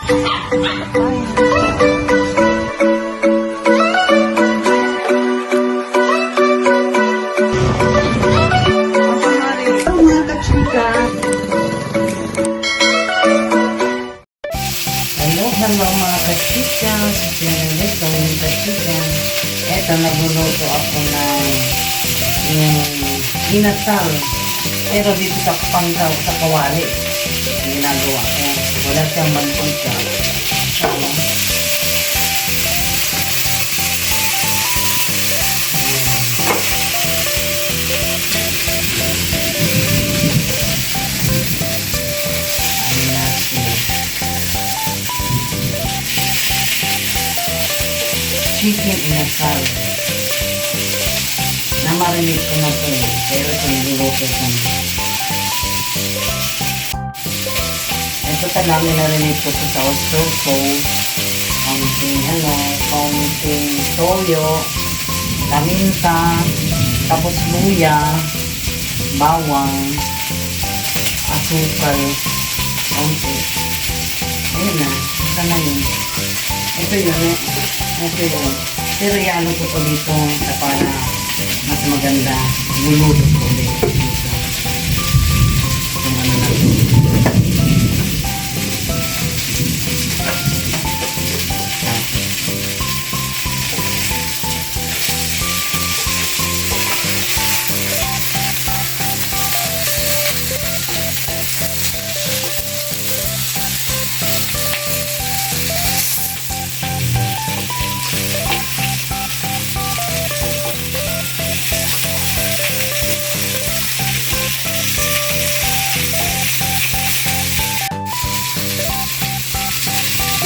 Mga kachika. Hello mga kachika. Ito yung kachika. Eto, nagluluto ako ng yung inasal. Pero dito sa pangkaw, sa kawali. Ang ginagawa ko. Wala siyang mantika. Chicken inasal. Namarinig ko na po. Pero ito niluluto ko na. Ito namin narinig ko sa oyster sauce. Kaunting toyo, paminta, tapos luya, bawang, asukal, kaunti. Ayun na. Ito na yun. Ito yun. Pero iano ko po dito sa para mas maganda. Luluto ko dito. Kung ano na ito.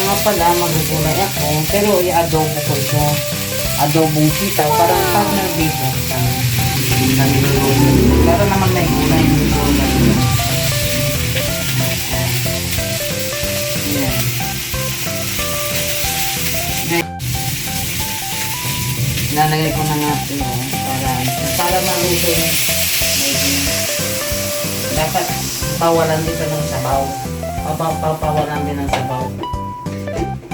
Nga pala, magugulay ako, pero i-adobo ko ito. Adobong sitaw, parang partner dito. Pero naman may gulay dito. Yan. Lalagay ko na nga ito, para maluto yung dapat pawalan dito ng sabaw. Pawalan din ng sabaw.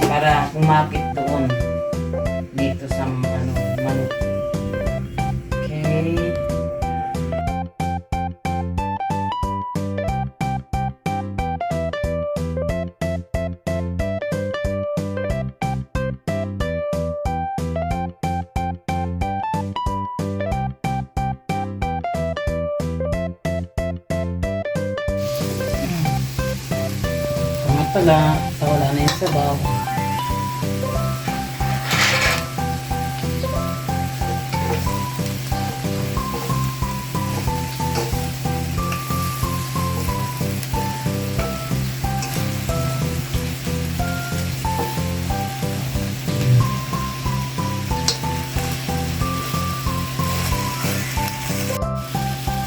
Para kumapit doon dito sa manok. Okay. Pala, wala na yung sabaw.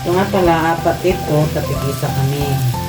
Ito nga pala, apat ito, tapig isa kami.